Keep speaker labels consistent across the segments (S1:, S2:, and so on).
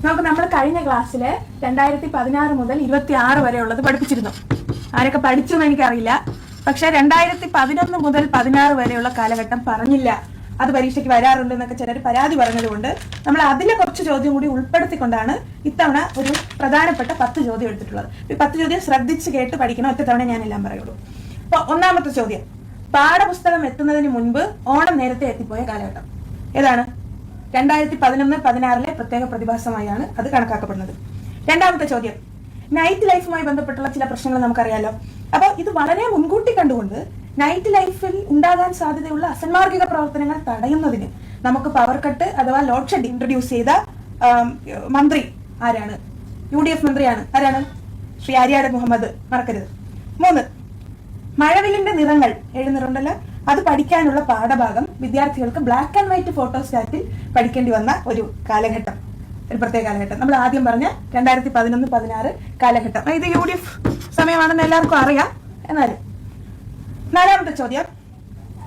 S1: നമുക്ക് നമ്മൾ കഴിഞ്ഞ ക്ലാസ്സില് 2016 മുതൽ 26 വരെ ഉള്ളത് പഠിപ്പിച്ചിരുന്നു. ആരൊക്കെ പഠിച്ചെന്ന് എനിക്കറിയില്ല. പക്ഷെ 2011 മുതൽ 16 വരെയുള്ള കാലഘട്ടം പറഞ്ഞില്ല. അത് പരീക്ഷയ്ക്ക് വരാറുണ്ട് എന്നൊക്കെ ചിലർ പരാതി പറഞ്ഞതുകൊണ്ട് നമ്മൾ അതിലെ കുറച്ച് ചോദ്യം കൂടി ഉൾപ്പെടുത്തിക്കൊണ്ടാണ് ഇത്തവണ ഒരു പ്രധാനപ്പെട്ട 10 ചോദ്യം എടുത്തിട്ടുള്ളത്. ഈ 10 ചോദ്യം ശ്രദ്ധിച്ച് കേട്ട് പഠിക്കണം. ഒറ്റ തവണ ഞാൻ എല്ലാം പറയുള്ളൂ. അപ്പൊ ഒന്നാമത്തെ ചോദ്യം, പാഠപുസ്തകം എത്തുന്നതിന് മുൻപ് ഓണം നേരത്തെ എത്തിപ്പോയ കാലഘട്ടം ഏതാണ്? 2011-16 പ്രത്യേക പ്രതിഭാസമായാണ് അത് കണക്കാക്കപ്പെടുന്നത്. രണ്ടാമത്തെ ചോദ്യം, നൈറ്റ് ലൈഫുമായി ബന്ധപ്പെട്ടുള്ള ചില പ്രശ്നങ്ങൾ നമുക്കറിയാലോ. അപ്പൊ ഇത് വളരെ മുൻകൂട്ടി കണ്ടുകൊണ്ട് നൈറ്റ് ലൈഫിൽ ഉണ്ടാകാൻ സാധ്യതയുള്ള അസന്മാർഗിക പ്രവർത്തനങ്ങൾ തടയുന്നതിന് നമുക്ക് പവർ കട്ട് അഥവാ ലോഡ് ഷെഡ് ഇൻട്രൊഡ്യൂസ് ചെയ്ത മന്ത്രി ആരാണ്? UDF മന്ത്രിയാണ്. ആരാണ്? ശ്രീ ആര്യാട് മുഹമ്മദ്. മറക്കരുത്. 3, മഴവില്ലിന്റെ നിറങ്ങൾ 7 നിറമുണ്ടല്ലോ, അത് പഠിക്കാനുള്ള പാഠഭാഗം വിദ്യാർത്ഥികൾക്ക് ബ്ലാക്ക് ആൻഡ് വൈറ്റ് ഫോട്ടോസ്റ്റാറ്റിൽ പഠിക്കേണ്ടി വന്ന ഒരു കാലഘട്ടം, ഒരു പ്രത്യേക കാലഘട്ടം. നമ്മൾ ആദ്യം പറഞ്ഞ 2011-16 കാലഘട്ടം. ഇത് UDF സമയമാണെന്ന് എല്ലാവർക്കും അറിയാം. എന്നാലും 4ാമത്തെ ചോദ്യം,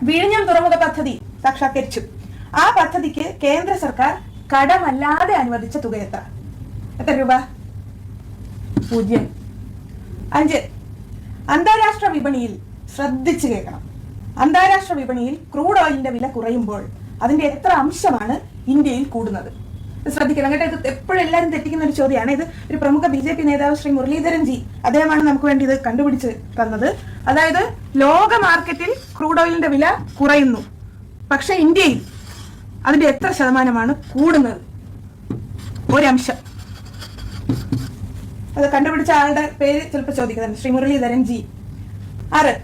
S1: വിഴിഞ്ഞം തുറമുഖ പദ്ധതി സാക്ഷാത്കരിച്ചു. ആ പദ്ധതിക്ക് കേന്ദ്ര സർക്കാർ കടമല്ലാതെ അനുവദിച്ച തുക എത്ര രൂപ? 0. 5, അന്താരാഷ്ട്ര വിപണിയിൽ, ശ്രദ്ധിച്ചു കേൾക്കണം, അന്താരാഷ്ട്ര വിപണിയിൽ ക്രൂഡ് ഓയിലിന്റെ വില കുറയുമ്പോൾ അതിന്റെ എത്ര അംശമാണ് ഇന്ത്യയിൽ കൂടുന്നത്? ശ്രദ്ധിക്കണം കേട്ടോ. ഇത് എപ്പോഴും എല്ലാവരും തെറ്റിക്കുന്ന ഒരു ചോദ്യമാണ്. ഇത് ഒരു പ്രമുഖ BJP നേതാവ് ശ്രീ മുരളീധരൻ ജി, അദ്ദേഹമാണ് നമുക്ക് വേണ്ടി ഇത് കണ്ടുപിടിച്ച് തന്നത്. അതായത് ലോക മാർക്കറ്റിൽ ക്രൂഡ് ഓയിലിന്റെ വില കുറയുന്നു, പക്ഷെ ഇന്ത്യയിൽ അതിന്റെ എത്ര ശതമാനമാണ് കൂടുന്നത്? ഒരംശം. അത് കണ്ടുപിടിച്ച ആളുടെ പേര് ചിലപ്പോൾ ചോദിക്കുന്നത്, ശ്രീ മുരളീധരൻ ജി. 6,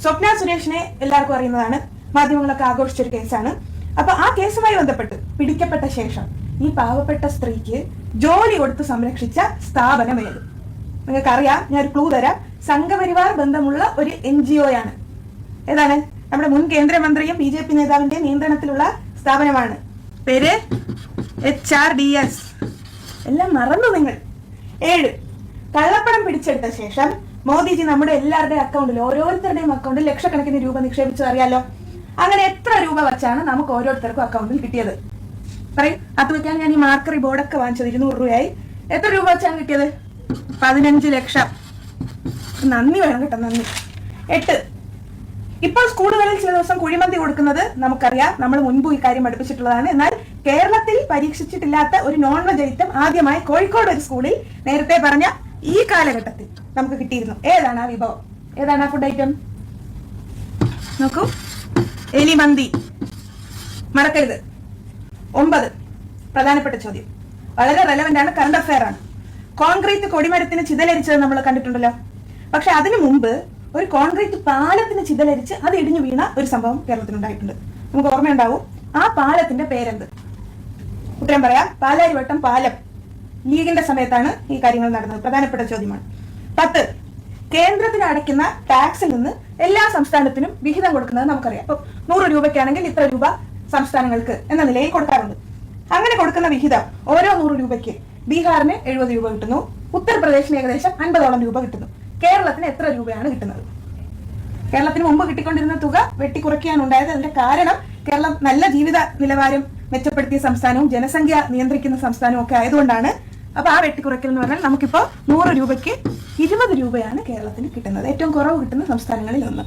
S1: സ്വപ്ന സുരേഷിനെ എല്ലാവർക്കും അറിയുന്നതാണ്. മാധ്യമങ്ങളൊക്കെ ആഘോഷിച്ചൊരു കേസാണ്. അപ്പൊ ആ കേസുമായി ബന്ധപ്പെട്ട് പിടിക്കപ്പെട്ട ശേഷം ഈ പാവപ്പെട്ട സ്ത്രീക്ക് ജോലി കൊടുത്ത് സംരക്ഷിച്ച സ്ഥാപനം ഏത്? നിങ്ങൾക്കറിയാം. ഞാൻ ഒരു ക്ലൂ തരാം. സംഘപരിവാർ ബന്ധമുള്ള ഒരു NGO ആണ്. ഏതാണ്? നമ്മുടെ മുൻ കേന്ദ്രമന്ത്രിയും BJP നേതാവിന്റെ നിയന്ത്രണത്തിലുള്ള സ്ഥാപനമാണ്. പേര് HRDS. എല്ലാം മറന്നു നിങ്ങൾ. 7, കള്ളപ്പണം പിടിച്ചെടുത്ത ശേഷം മോദിജി നമ്മുടെ എല്ലാവരുടെയും അക്കൗണ്ടിൽ, ഓരോരുത്തരുടെയും അക്കൗണ്ടിൽ ലക്ഷക്കണക്കിന് രൂപ നിക്ഷേപിച്ചത് അറിയാലോ. അങ്ങനെ എത്ര രൂപ വെച്ചാണ് നമുക്ക് ഓരോരുത്തർക്കും അക്കൗണ്ടിൽ കിട്ടിയത്? പറയും. അത് വെക്കാൻ ഞാൻ ഈ മാർക്കറി ബോർഡൊക്കെ വാങ്ങിച്ചത് 200 രൂപയായി. എത്ര രൂപ വെച്ചാണ് കിട്ടിയത്? 15 ലക്ഷം. നന്ദി വേണം കേട്ടോ, നന്ദി. 8, ഇപ്പോൾ സ്കൂളുകളിൽ ചില ദിവസം കുഴിമന്തി കൊടുക്കുന്നത് നമുക്കറിയാം. നമ്മൾ മുൻപ് ഈ കാര്യം പഠിപ്പിച്ചിട്ടുള്ളതാണ്. എന്നാൽ കേരളത്തിൽ പരീക്ഷിച്ചിട്ടില്ലാത്ത ഒരു നോൺ വെജ് ഐറ്റം ആദ്യമായി കോഴിക്കോട് ഒരു സ്കൂളിൽ നേരത്തെ പറഞ്ഞ ഈ കാലഘട്ടത്തിൽ നമുക്ക് കിട്ടിയിരുന്നു. ഏതാണ് ആ വിഭവം? ഏതാണ് ആ ഫുഡ് ഐറ്റം? നോക്കൂ, എലിമന്തി. മറക്കരുത്. 9, പ്രധാനപ്പെട്ട ചോദ്യം, വളരെ റെലവന്റ് ആണ്, കറണ്ട് അഫയർ ആണ്. കോൺക്രീറ്റ് കൊടിമരത്തിന് ചിതലരിച്ചത് നമ്മൾ കണ്ടിട്ടുണ്ടല്ലോ. പക്ഷെ അതിനു മുമ്പ് ഒരു കോൺക്രീറ്റ് പാലത്തിന് ചിതലരിച്ച് അത് ഇടിഞ്ഞു വീണ ഒരു സംഭവം കേരളത്തിലുണ്ടായിട്ടുണ്ട്. നമുക്ക് ഓർമ്മയുണ്ടാവും. ആ പാലത്തിന്റെ പേരെന്ത്? ഉത്തരം പറയാം. പാലാരിവട്ടം പാലം. ലീഗിന്റെ സമയത്താണ് ഈ കാര്യങ്ങൾ നടന്നത്. പ്രധാനപ്പെട്ട ചോദ്യമാണ്. 10, കേന്ദ്രത്തിന് അടയ്ക്കുന്ന ടാക്സിൽ നിന്ന് എല്ലാ സംസ്ഥാനത്തിനും വിഹിതം കൊടുക്കുന്നത് നമുക്കറിയാം. അപ്പൊ 100 രൂപയ്ക്കാണെങ്കിൽ ഇത്ര രൂപ സംസ്ഥാനങ്ങൾക്ക് എന്ന നിലയിൽ കൊടുക്കാറുണ്ട്. അങ്ങനെ കൊടുക്കുന്ന വിഹിതം ഓരോ 100 രൂപയ്ക്ക് ബീഹാറിന് 70 രൂപ കിട്ടുന്നു, ഉത്തർപ്രദേശിന് ഏകദേശം 50ഓളം രൂപ കിട്ടുന്നു. കേരളത്തിന് എത്ര രൂപയാണ് കിട്ടുന്നത്? കേരളത്തിന് മുമ്പ് കിട്ടിക്കൊണ്ടിരുന്ന തുക വെട്ടിക്കുറയ്ക്കുകയാണ് ഉണ്ടായത്. അതിന്റെ കാരണം കേരളം നല്ല ജീവിത നിലവാരം മെച്ചപ്പെടുത്തിയ സംസ്ഥാനവും ജനസംഖ്യ നിയന്ത്രിക്കുന്ന സംസ്ഥാനവും ഒക്കെ ആയതുകൊണ്ടാണ്. അപ്പൊ ആ വെട്ടിക്കുറയ്ക്കൽ എന്ന് പറഞ്ഞാൽ നമുക്കിപ്പോ 100 രൂപയ്ക്ക് 20 രൂപയാണ് കേരളത്തിന് കിട്ടുന്നത്. ഏറ്റവും കുറവ് കിട്ടുന്ന സംസ്ഥാനങ്ങളിൽ ഒന്ന്.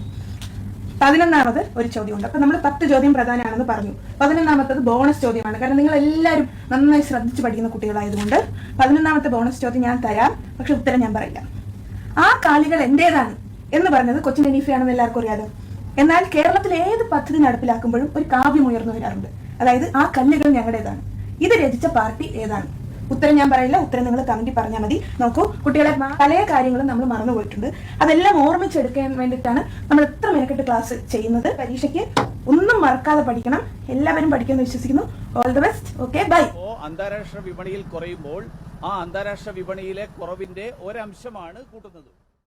S1: 11ാമത് ഒരു ചോദ്യമുണ്ട്. അപ്പൊ നമ്മൾ 10 ചോദ്യം പ്രധാനമാണെന്ന് പറഞ്ഞു. 11ാമത്തത് ബോണസ് ചോദ്യമാണ്. കാരണം നിങ്ങൾ എല്ലാവരും നന്നായി ശ്രദ്ധിച്ച് പഠിക്കുന്ന കുട്ടികളായതുകൊണ്ട് 11ാമത്തെ ബോണസ് ചോദ്യം ഞാൻ തരാം. പക്ഷെ ഉത്തരം ഞാൻ പറയില്ല. ആ കാലികൾ എന്റേതാണ് എന്ന് പറഞ്ഞത് കൊച്ചിൻ ഹനീഫയാണെന്ന് എല്ലാവർക്കും അറിയാലോ. എന്നാൽ കേരളത്തിൽ ഏത് പദ്ധതി നടപ്പിലാക്കുമ്പോഴും ഒരു കാവ്യം ഉയർന്നു വരാറുണ്ട്. അതായത് ആ കല്ലുകൾ ഞങ്ങളുടേതാണ്. ഇത് രചിച്ച പാർട്ടി ഏതാണ്? ഉത്തരം ഞാൻ പറയില്ല. ഉത്തരം നിങ്ങൾ കമന്റിൽ പറഞ്ഞാൽ മതി. നോക്കൂ കുട്ടികളെ, പല കാര്യങ്ങളും നമ്മൾ മറന്നുപോയിട്ടുണ്ട്. അതെല്ലാം ഓർമ്മിച്ചെടുക്കാൻ വേണ്ടിയിട്ടാണ് നമ്മൾ എത്ര മെനക്കെട്ട് ക്ലാസ് ചെയ്യുന്നത്. പരീക്ഷയ്ക്ക് ഒന്നും മറക്കാതെ പഠിക്കണം. എല്ലാവരും പഠിക്കുമെന്ന് വിശ്വസിക്കുന്നു. All the best. Okay, bye.
S2: അന്താരാഷ്ട്ര വിപണിയിൽ കുറയുമ്പോൾ ആ അന്താരാഷ്ട്ര വിപണിയിലെ കുറവിന്റെ ഒരംശമാണ് കൂട്ടുന്നത്.